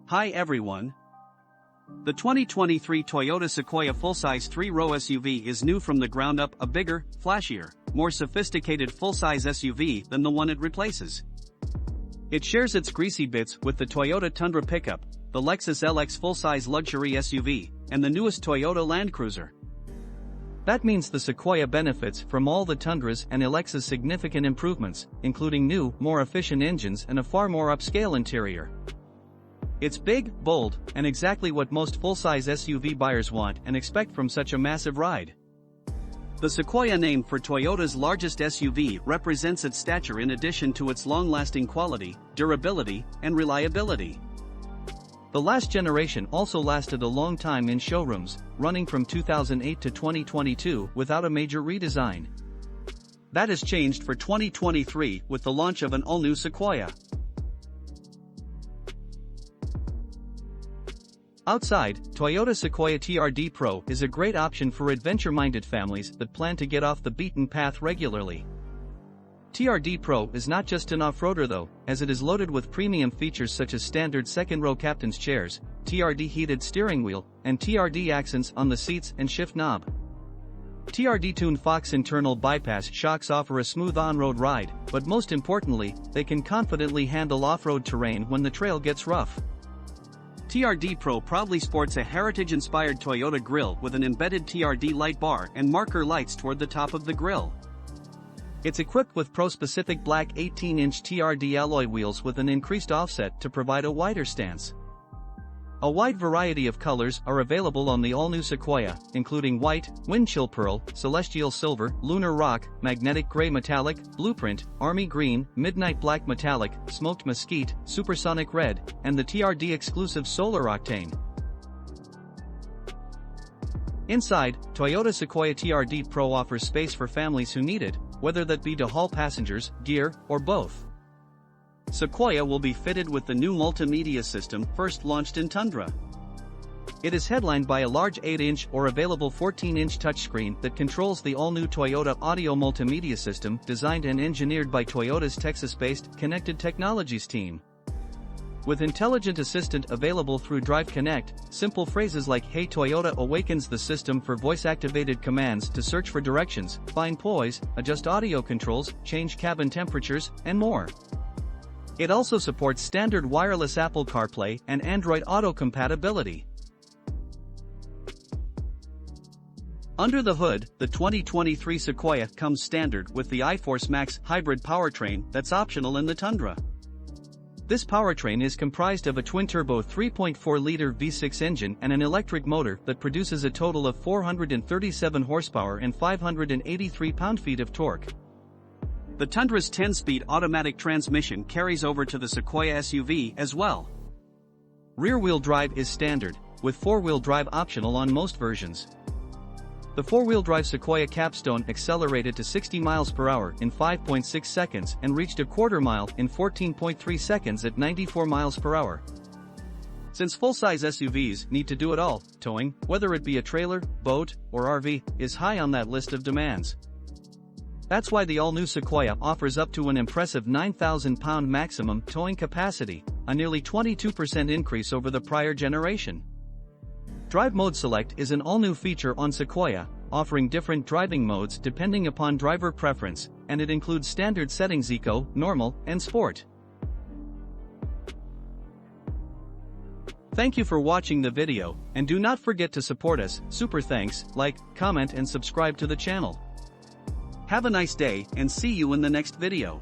Hi everyone. The 2023 Toyota Sequoia full-size 3-row SUV is new from the ground up, a bigger, flashier, more sophisticated full-size SUV than the one it replaces. It shares its greasy bits with the Toyota Tundra pickup, the Lexus LX full-size luxury SUV, and the newest Toyota Land Cruiser. That means the Sequoia benefits from all the Tundras and LX's significant improvements, including new, more efficient engines and a far more upscale interior. It's big, bold, and exactly what most full-size SUV buyers want and expect from such a massive ride. The Sequoia, named for Toyota's largest SUV, represents its stature in addition to its long-lasting quality, durability, and reliability. The last generation also lasted a long time in showrooms, running from 2008 to 2022 without a major redesign. That has changed for 2023 with the launch of an all-new Sequoia. Outside, Toyota Sequoia TRD Pro is a great option for adventure-minded families that plan to get off the beaten path regularly. TRD Pro is not just an off-roader though, as it is loaded with premium features such as standard second-row captain's chairs, TRD heated steering wheel, and TRD accents on the seats and shift knob. TRD-tuned Fox internal bypass shocks offer a smooth on-road ride, but most importantly, they can confidently handle off-road terrain when the trail gets rough. TRD Pro proudly sports a heritage-inspired Toyota grille with an embedded TRD light bar and marker lights toward the top of the grille. It's equipped with Pro-specific black 18-inch TRD alloy wheels with an increased offset to provide a wider stance. A wide variety of colors are available on the all-new Sequoia, including white, wind-chill pearl, celestial silver, lunar rock, magnetic gray metallic, blueprint, army green, midnight black metallic, smoked mesquite, supersonic red, and the TRD exclusive solar octane. Inside, Toyota Sequoia TRD Pro offers space for families who need it, whether that be to haul passengers, gear, or both. Sequoia will be fitted with the new multimedia system first launched in Tundra. It is headlined by a large 8-inch or available 14-inch touchscreen that controls the all-new Toyota audio multimedia system designed and engineered by Toyota's Texas-based Connected Technologies team. With intelligent assistant available through Drive Connect, simple phrases like "Hey Toyota" awakens the system for voice-activated commands to search for directions, find poise, adjust audio controls, change cabin temperatures, and more. It also supports standard wireless Apple CarPlay and Android Auto compatibility. Under the hood, the 2023 Sequoia comes standard with the iForce Max hybrid powertrain that's optional in the Tundra. This powertrain is comprised of a twin-turbo 3.4-liter V6 engine and an electric motor that produces a total of 437 horsepower and 583 pound-feet of torque. The Tundra's 10-speed automatic transmission carries over to the Sequoia SUV as well. Rear-wheel drive is standard, with 4-wheel drive optional on most versions. The 4-wheel drive Sequoia Capstone accelerated to 60 miles per hour in 5.6 seconds and reached a quarter mile in 14.3 seconds at 94 miles per hour. Since full-size SUVs need to do it all, towing, whether it be a trailer, boat, or RV, is high on that list of demands. That's why the all-new Sequoia offers up to an impressive 9,000-pound maximum towing capacity, a nearly 22% increase over the prior generation. Drive Mode Select is an all-new feature on Sequoia, offering different driving modes depending upon driver preference, and it includes standard settings Eco, Normal, and Sport. Thank you for watching the video, and do not forget to support us. Super thanks, like, comment and subscribe to the channel. Have a nice day and see you in the next video.